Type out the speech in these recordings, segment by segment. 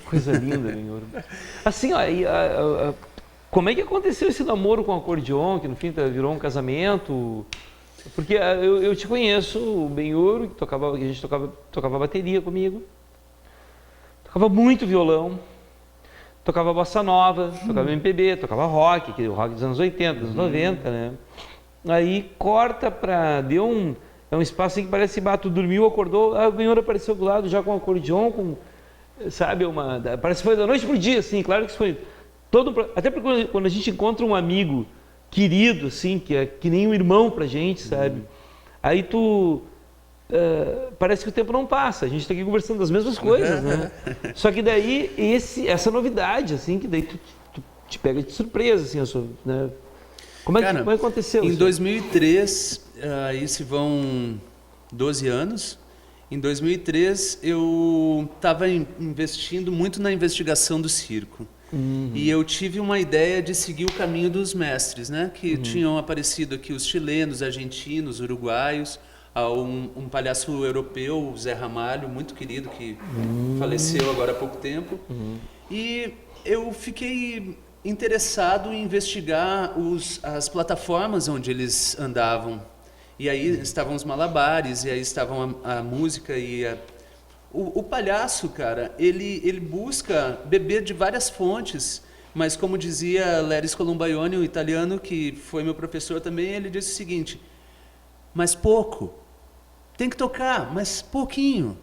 Coisa linda, Benhur. Assim, ó, como é que aconteceu esse namoro com o acordeon, que no fim virou um casamento? Porque eu te conheço, o Benhur, que a gente tocava bateria comigo, tocava muito violão, tocava bossa nova, tocava MPB, tocava rock, o rock dos anos 80, anos 90, né? Aí corta pra... É um espaço em que parece que tu dormiu, acordou, o Benhur apareceu do lado já com o acordeon, sabe, parece que foi da noite pro dia, assim, claro que isso foi até porque quando a gente encontra um amigo querido, assim, que é que nem um irmão pra gente, sabe, aí parece que o tempo não passa, a gente tá aqui conversando das mesmas coisas, né, só que daí essa novidade, assim, que daí tu te pega de surpresa, assim, né? Como é que aconteceu em isso? 2003, aí se vão 12 anos. Em 2003, eu estava investindo muito na investigação do circo. E eu tive uma ideia de seguir o caminho dos mestres, né? Que tinham aparecido aqui os chilenos, argentinos, uruguaios, um palhaço europeu, Zé Ramalho, muito querido, que faleceu agora há pouco tempo. E eu fiquei interessado em investigar as plataformas onde eles andavam. E aí estavam os malabares, e aí estavam a música e o palhaço, cara, ele busca beber de várias fontes, mas como dizia Leris Columbaione, um italiano que foi meu professor também, ele disse o seguinte: mas pouco, tem que tocar, mas pouquinho,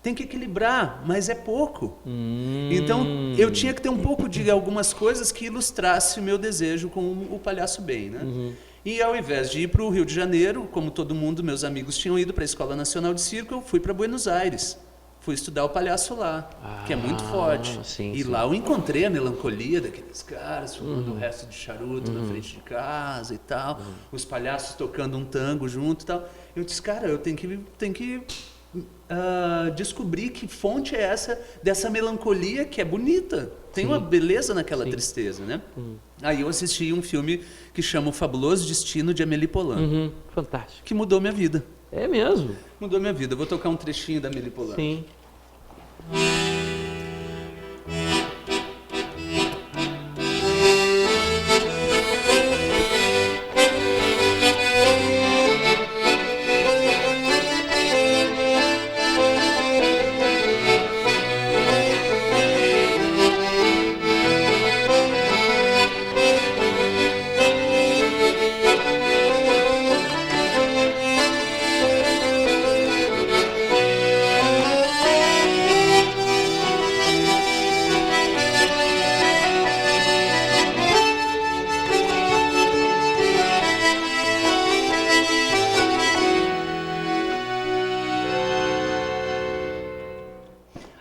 tem que equilibrar, mas é pouco. Então eu tinha que ter um pouco de algumas coisas que ilustrasse o meu desejo com o palhaço bem, né? E ao invés de ir para o Rio de Janeiro, como todo mundo, meus amigos tinham ido para a Escola Nacional de Circo, eu fui para Buenos Aires. Fui estudar o palhaço lá, que é muito forte. Sim. Lá eu encontrei a melancolia daqueles caras, fumando o resto de charuto na frente de casa e tal. Os palhaços tocando um tango junto e tal. Eu disse, cara, eu tenho que descobrir que fonte é essa dessa melancolia que é bonita. Tem uma beleza naquela tristeza, né? Aí eu assisti um filme que chama O Fabuloso Destino de Amélie Poulain. Fantástico. Que mudou minha vida. É mesmo? Mudou minha vida. Eu vou tocar um trechinho da Amélie Poulain. Sim.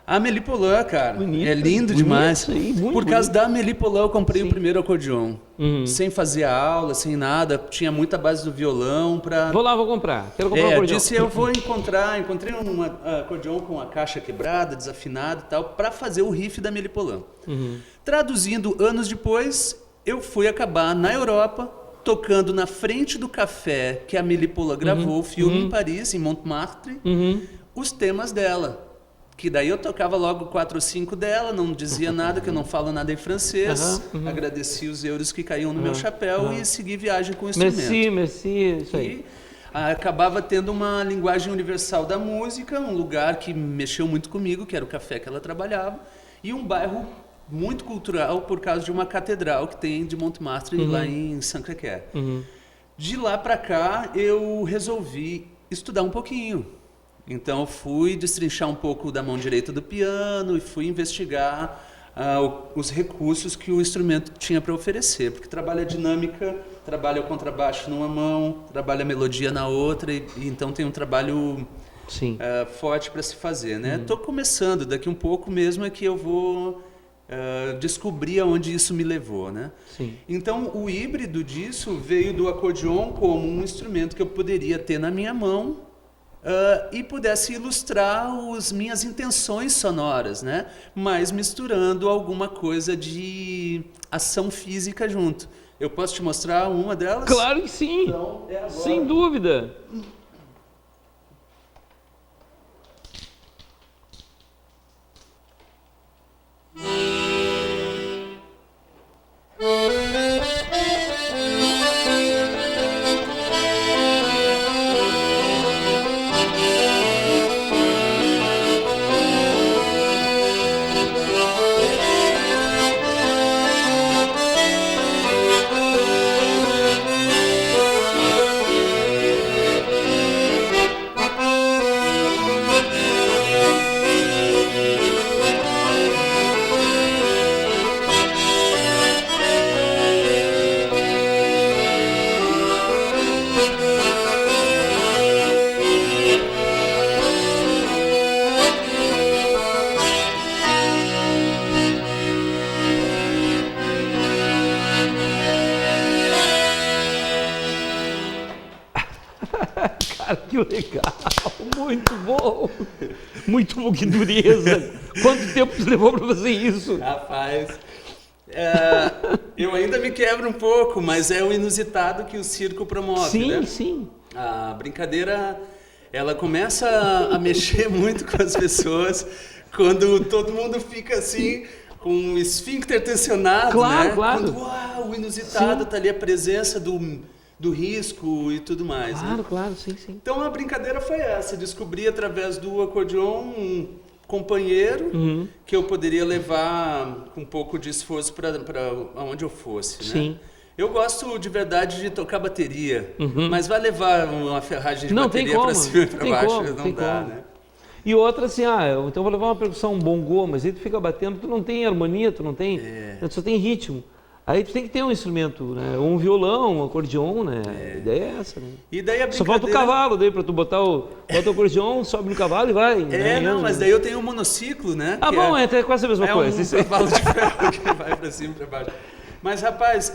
A Amélie Poulain, cara, Bonito, é lindo demais. Aí, Por causa da Amélie Poulain eu comprei Sim. o primeiro acordeon. Sem fazer aula, sem nada. Tinha muita base do violão pra... Vou lá, vou comprar. Quero comprar um acordeon. Disse eu vou encontrei um acordeon com a caixa quebrada, desafinada e tal, pra fazer o riff da Amélie Poulain. Traduzindo, anos depois, eu fui acabar na Europa, tocando na frente do café que a Amélie Poulain gravou o filme em Paris, em Montmartre, os temas dela. Que daí eu tocava logo 4 ou 5 dela, não dizia nada, que eu não falo nada em francês. Agradeci os euros que caíam no meu chapéu e segui viagem com o instrumento. Merci, isso aí. E acabava tendo uma linguagem universal da música, um lugar que mexeu muito comigo, que era o café que ela trabalhava, e um bairro muito cultural por causa de uma catedral que tem de Montmartre, lá em Sacré-Cœur. De lá para cá, eu resolvi estudar um pouquinho. Então eu fui destrinchar um pouco da mão direita do piano e fui investigar os recursos que o instrumento tinha para oferecer, porque trabalha a dinâmica, trabalha o contrabaixo numa mão, trabalha a melodia na outra, e então tem um trabalho Sim. forte para se fazer, né? Estou começando, daqui um pouco mesmo é que eu vou descobrir aonde isso me levou, né? Sim. Então, o híbrido disso veio do acordeon como um instrumento que eu poderia ter na minha mão e pudesse ilustrar as minhas intenções sonoras, né? Mas misturando alguma coisa de ação física junto. Eu posso te mostrar uma delas? Claro que sim, Então, agora. sem dúvida. Cara, que legal, muito bom, que dureza. Quanto tempo você levou para fazer isso? Rapaz, eu ainda me quebro um pouco, mas é o inusitado que o circo promove, Sim, né? sim. A brincadeira, ela começa a mexer muito com as pessoas quando todo mundo fica assim, com o esfíncter tensionado, Claro, né? claro. Quando, o inusitado, Sim. tá ali a presença do risco e tudo mais, Claro, né? claro, sim, sim. Então a brincadeira foi essa, descobri através do acordeon um companheiro que eu poderia levar com um pouco de esforço para onde eu fosse, né? Sim. Eu gosto de verdade de tocar bateria, mas vai levar uma ferragem de Não, tem bateria como, para cima e para tem baixo, como, não tem dá, como. né? E outra assim, então eu vou levar uma percussão, um bongô, mas aí tu fica batendo, tu não tem harmonia, tu não tem, tu só tem ritmo. Aí tu tem que ter um instrumento, né? Um violão, um acordeon, né? A ideia é essa, né? E daí a Só falta o cavalo daí pra tu bota o acordeon, sobe no cavalo e vai. né? não, mas daí eu tenho um monociclo, né? Ah, que bom, é até quase a mesma coisa. um Isso aí. cavalo de ferro que vai para cima e para baixo. Mas, rapaz,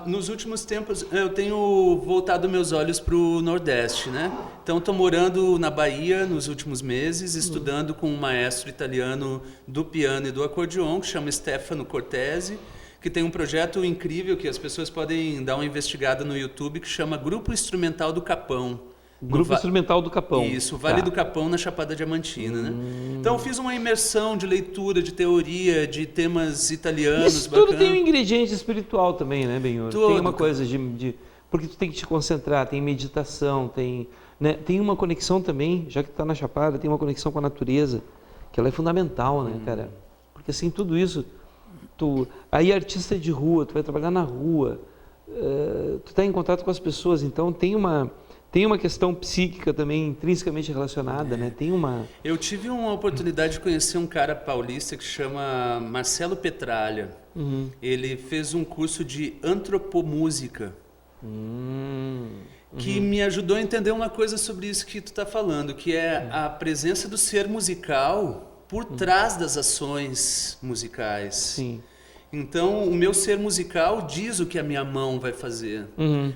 nos últimos tempos eu tenho voltado meus olhos para o Nordeste, né? Então, estou morando na Bahia nos últimos meses, estudando com um maestro italiano do piano e do acordeon, que chama Stefano Cortese, que tem um projeto incrível que as pessoas podem dar uma investigada no YouTube, que chama Grupo Instrumental do Capão. Grupo Instrumental do Capão. Isso, Vale do Capão, na Chapada Diamantina, né? Então eu fiz uma imersão de leitura, de teoria, de temas italianos. Isso tudo bacana. tem um ingrediente espiritual também, né, Benhor? Tudo. Tem uma coisa porque tu tem que te concentrar, tem meditação, tem uma conexão também, já que tu tá na Chapada, tem uma conexão com a natureza, que ela é fundamental, né, cara? Porque assim, tudo isso, aí artista de rua, tu vai trabalhar na rua, tu tá em contato com as pessoas, então tem uma questão psíquica também intrinsecamente relacionada, né? Eu tive uma oportunidade de conhecer um cara paulista que chama Marcelo Petralha. Ele fez um curso de antropomúsica, que me ajudou a entender uma coisa sobre isso que tu está falando, que é a presença do ser musical por trás das ações musicais. Sim. Então, o meu ser musical diz o que a minha mão vai fazer,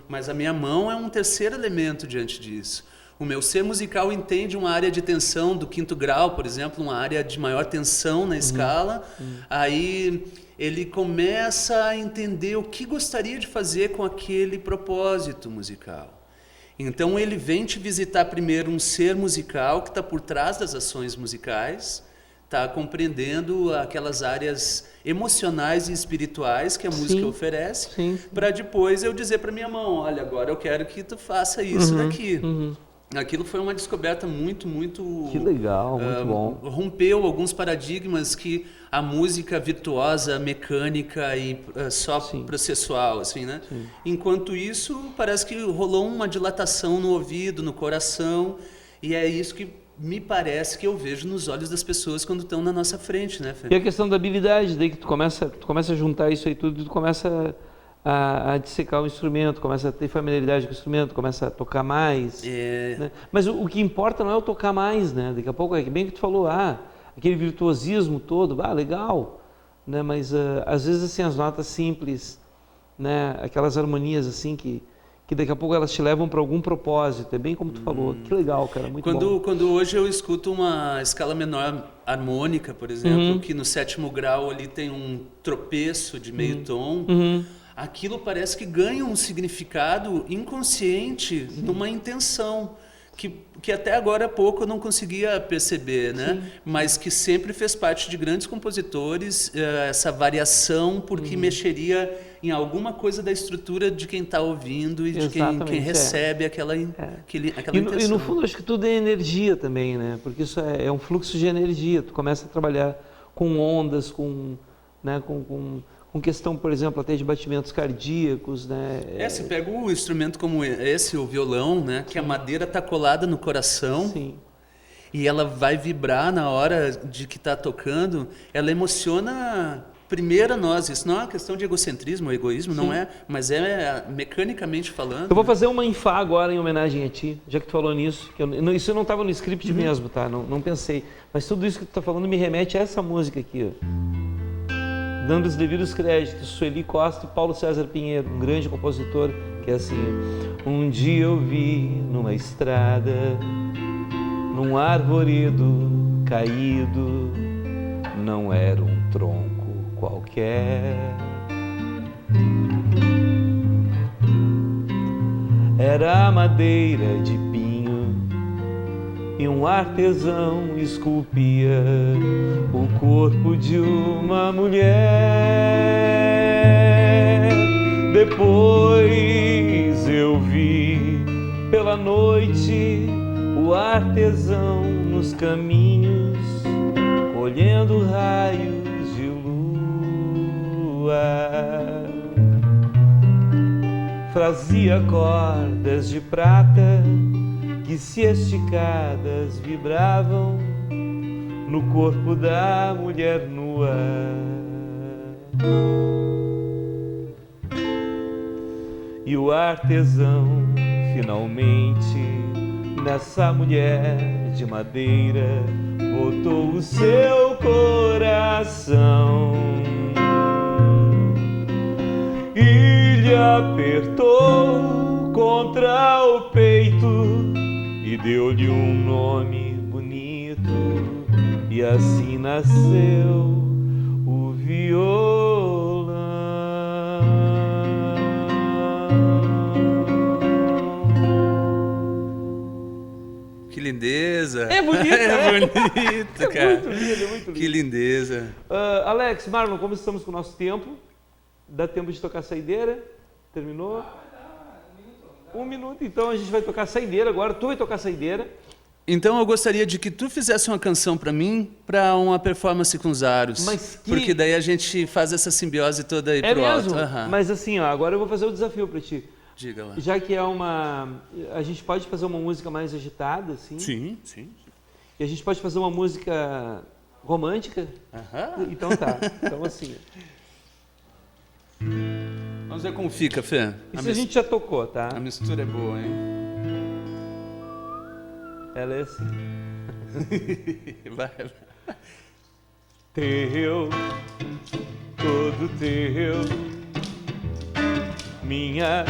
mas a minha mão é um terceiro elemento diante disso. O meu ser musical entende uma área de tensão do 5º grau, por exemplo, uma área de maior tensão na escala, aí ele começa a entender o que gostaria de fazer com aquele propósito musical. Então, ele vem te visitar primeiro um ser musical que está por trás das ações musicais, está compreendendo aquelas áreas emocionais e espirituais que a música oferece, para depois eu dizer para minha mão, olha, agora eu quero que tu faça isso daqui. Aquilo foi uma descoberta muito Que legal, muito bom. Rompeu alguns paradigmas que a música virtuosa, mecânica e só processual, assim, né? Enquanto isso, parece que rolou uma dilatação no ouvido, no coração, e é isso que me parece que eu vejo nos olhos das pessoas quando estão na nossa frente, né, Fê? E a questão da habilidade, daí que tu começa a juntar isso aí tudo, tu começa a dissecar o instrumento, começa a ter familiaridade com o instrumento, começa a tocar mais. Né? Mas o que importa não é o tocar mais, né? Daqui a pouco é bem que tu falou, aquele virtuosismo todo, legal, né? Mas às vezes assim as notas simples, né? Aquelas harmonias assim que daqui a pouco elas te levam para algum propósito, é bem como tu falou. Que legal, cara, muito bom. Quando hoje eu escuto uma escala menor harmônica, por exemplo, que no 7º grau ali tem um tropeço de meio tom, aquilo parece que ganha um significado inconsciente numa intenção que até agora há pouco eu não conseguia perceber, né? Mas que sempre fez parte de grandes compositores, essa variação, porque mexeria em alguma coisa da estrutura de quem está ouvindo e de quem recebe aquela intenção. E no fundo acho que tudo é energia também, né? Porque isso é um fluxo de energia. Tu começa a trabalhar com ondas, com questão, por exemplo, até de batimentos cardíacos, né? Você pega um instrumento como esse, o violão, né? Que a madeira está colada no coração. Sim. E ela vai vibrar na hora de que está tocando. Ela emociona primeiro a nós. Isso não é uma questão de egocentrismo ou egoísmo, não é, mas é mecanicamente falando. Eu vou fazer uma infá agora em homenagem a ti, já que tu falou nisso. Isso não estava no script mesmo, tá? Não pensei. Mas tudo isso que tu está falando me remete a essa música aqui, ó. Dando os devidos créditos, Sueli Costa e Paulo César Pinheiro, um grande compositor, que é assim: um dia eu vi numa estrada, num arvoredo caído, não era um tronco qualquer, era madeira de pinho e um artesão esculpia o corpo de uma mulher. Depois eu vi pela noite o artesão nos caminhos, colhendo raios de lua. Trazia cordas de prata que, se esticadas, vibravam no corpo da mulher nua. E o artesão, finalmente, nessa mulher de madeira, botou o seu coração e lhe apertou contra o peito e deu-lhe um nome bonito, e assim nasceu o violão. Que lindeza! É bonito, é bonito, cara. É muito lindo. Que lindeza. Alex, Marlon, como estamos com o nosso tempo? Dá tempo de tocar saideira? Terminou? Um minuto, então a gente vai tocar saideira agora. Tu vai tocar saideira. Então eu gostaria de que tu fizesse uma canção para mim, para uma performance com os aros. Porque daí a gente faz essa simbiose toda aí pro alto. Mas assim, agora eu vou fazer o desafio para ti. Diga lá. Já que a gente pode fazer uma música mais agitada, assim. Sim. E a gente pode fazer uma música romântica. Então tá. Então assim. Vamos ver como fica, Fê. Isso a gente já tocou, tá? A mistura é boa, hein? Ela é assim. Vai. Teu, todo teu, minha,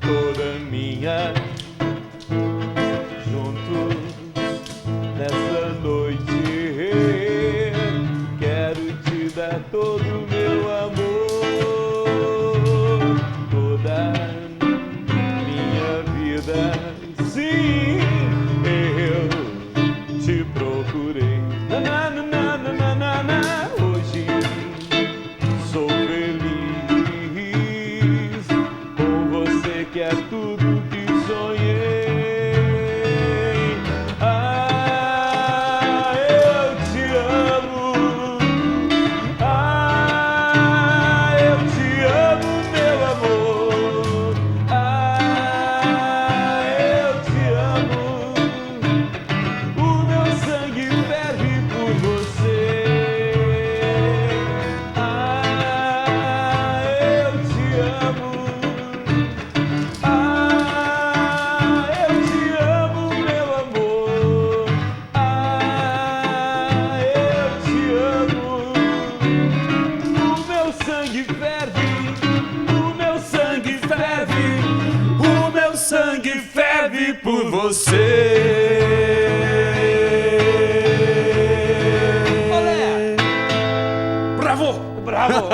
toda minha, juntos nessa noite, quero te dar todo o meu amor. Sim, eu te procurei. Hoje sou feliz com você, que é tudo que sonhei. Eu te amo. Eu te amo, meu amor. Eu te você. Olé! Bravo! Bravo!